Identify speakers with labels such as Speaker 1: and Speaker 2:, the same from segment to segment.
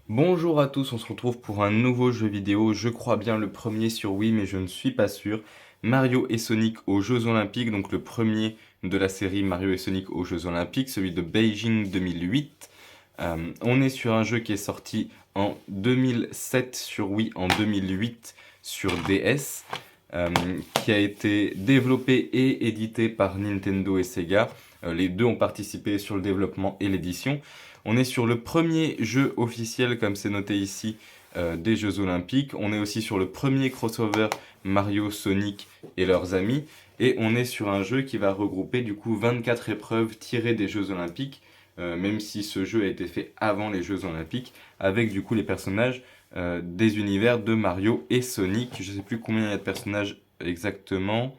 Speaker 1: Bonjour à tous, on se retrouve pour un nouveau jeu vidéo, je crois bien le premier sur Wii mais je ne suis pas sûr. Mario et Sonic aux Jeux Olympiques, donc le premier de la série Mario et Sonic aux Jeux Olympiques, celui de Beijing 2008. On est sur un jeu qui est sorti en 2007 sur Wii, en 2008 sur DS, euh, qui a été développé et édité par Nintendo et Sega. Les deux ont participé sur le développement et l'édition. On est sur le premier jeu officiel, comme c'est noté ici, des Jeux Olympiques. On est aussi sur le premier crossover Mario, Sonic et leurs amis. Et on est sur un jeu qui va regrouper du coup 24 épreuves tirées des Jeux Olympiques, même si ce jeu a été fait avant les Jeux Olympiques, avec du coup les personnages des univers de Mario et Sonic. Je sais plus combien il y a de personnages exactement.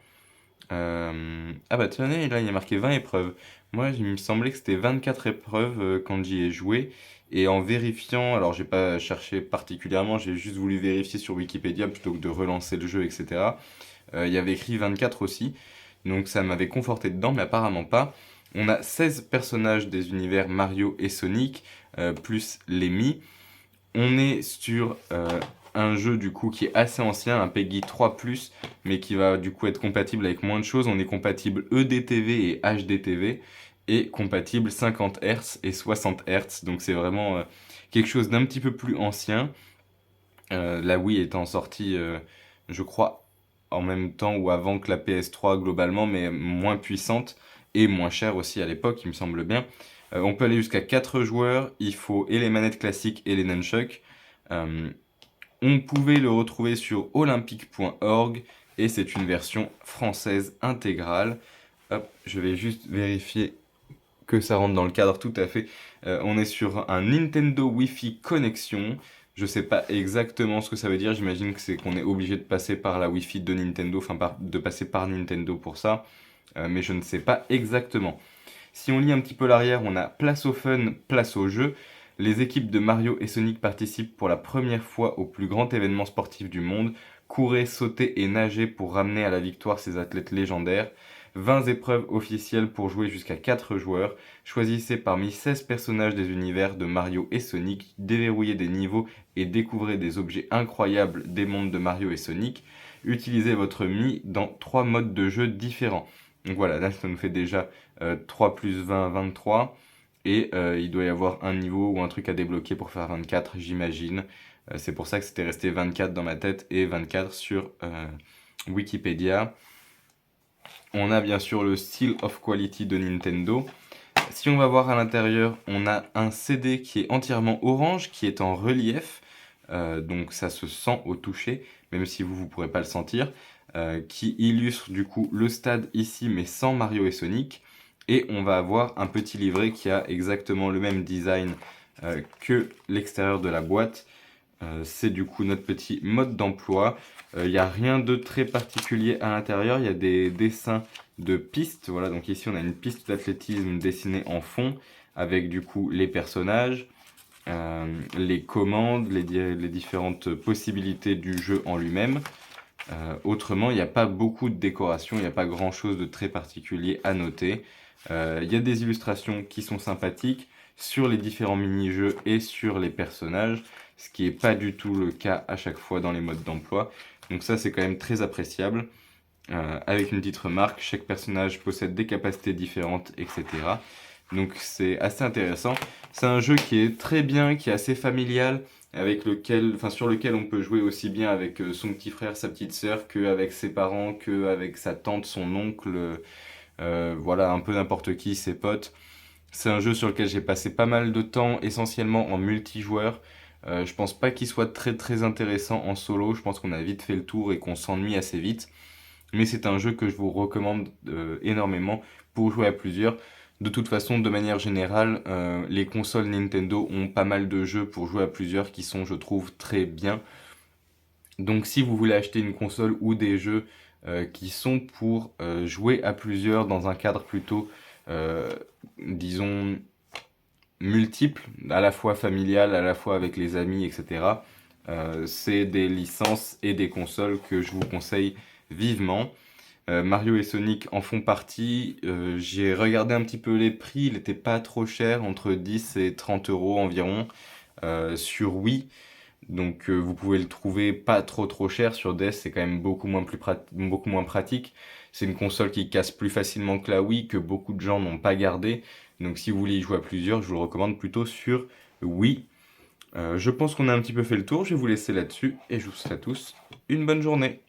Speaker 1: Ah bah tenez, là il y a marqué 20 épreuves. Moi il me semblait que c'était 24 épreuves quand j'y ai joué. Et en vérifiant, alors j'ai pas cherché particulièrement, j'ai juste voulu vérifier sur Wikipédia plutôt que de relancer le jeu, etc. Il y avait écrit 24 aussi. Donc ça m'avait conforté dedans, mais apparemment pas. On a 16 personnages des univers Mario et Sonic, plus les Mi. On est sur un jeu du coup qui est assez ancien, un PEGI 3+, mais qui va du coup être compatible avec moins de choses. On est compatible EDTV et HDTV, et compatible 50 Hz et 60 Hz, donc c'est vraiment quelque chose d'un petit peu plus ancien. La Wii étant sortie, je crois, en même temps ou avant que la PS3 globalement, mais moins puissante et moins chère aussi à l'époque, il me semble bien. On peut aller jusqu'à 4 joueurs, il faut et les manettes classiques et les nunchucks. Euh, on pouvait le retrouver sur olympique.org et c'est une version française intégrale. Hop, je vais juste vérifier que ça rentre dans le cadre tout à fait. On est sur un Nintendo Wi-Fi connexion. Je sais pas exactement ce que ça veut dire. J'imagine que c'est qu'on est obligé de passer par la Wi-Fi de Nintendo, enfin de passer par Nintendo pour ça. Mais je ne sais pas exactement. Si on lit un petit peu l'arrière, on a place au fun, place au jeu. Les équipes de Mario et Sonic participent pour la première fois au plus grand événement sportif du monde. Courez, sautez et nagez pour ramener à la victoire ces athlètes légendaires. 20 épreuves officielles pour jouer jusqu'à 4 joueurs. Choisissez parmi 16 personnages des univers de Mario et Sonic, déverrouillez des niveaux et découvrez des objets incroyables des mondes de Mario et Sonic. Utilisez votre Mi dans 3 modes de jeu différents. Donc voilà, là ça nous fait déjà 3 plus 20, 23. Et il doit y avoir un niveau ou un truc à débloquer pour faire 24, j'imagine. C'est pour ça que c'était resté 24 dans ma tête et 24 sur Wikipédia. On a bien sûr le Seal of Quality de Nintendo. Si on va voir à l'intérieur, on a un CD qui est entièrement orange, qui est en relief. Donc ça se sent au toucher, même si vous ne pourrez pas le sentir. Qui illustre du coup le stade ici, mais sans Mario et Sonic. Et on va avoir un petit livret qui a exactement le même design que l'extérieur de la boîte. C'est du coup notre petit mode d'emploi. Il n'y a rien de très particulier à l'intérieur. Il y a des dessins de pistes. Voilà, donc ici on a une piste d'athlétisme dessinée en fond avec du coup les personnages, les commandes, les différentes possibilités du jeu en lui-même. Autrement, il n'y a pas beaucoup de décoration, il n'y a pas grand chose de très particulier à noter. Il y a des illustrations qui sont sympathiques sur les différents mini-jeux et sur les personnages, ce qui n'est pas du tout le cas à chaque fois dans les modes d'emploi. Donc ça, c'est quand même très appréciable. Avec une petite remarque, chaque personnage possède des capacités différentes, etc. Donc c'est assez intéressant. C'est un jeu qui est très bien, qui est assez familial, sur lequel on peut jouer aussi bien avec son petit frère, sa petite sœur, qu'avec ses parents, qu'avec sa tante, son oncle, voilà, un peu n'importe qui, ses potes. C'est un jeu sur lequel j'ai passé pas mal de temps, essentiellement en multijoueur. Je pense pas qu'il soit très très intéressant en solo, je pense qu'on a vite fait le tour et qu'on s'ennuie assez vite. Mais c'est un jeu que je vous recommande énormément pour jouer à plusieurs. De toute façon, de manière générale, les consoles Nintendo ont pas mal de jeux pour jouer à plusieurs qui sont, je trouve, très bien. Donc si vous voulez acheter une console ou des jeux qui sont pour jouer à plusieurs dans un cadre plutôt, euh, disons, multiple, à la fois familial, à la fois avec les amis, etc., c'est des licences et des consoles que je vous conseille vivement. Mario et Sonic en font partie. J'ai regardé un petit peu les prix, il n'était pas trop cher, entre 10 et 30 € environ. sur Wii. Donc vous pouvez le trouver pas trop cher. Sur DS, c'est quand même beaucoup moins pratique. C'est une console qui casse plus facilement que la Wii, que beaucoup de gens n'ont pas gardé. Donc si vous voulez y jouer à plusieurs, je vous le recommande plutôt sur Wii. Je pense qu'on a un petit peu fait le tour. Je vais vous laisser là-dessus et je vous souhaite à tous une bonne journée.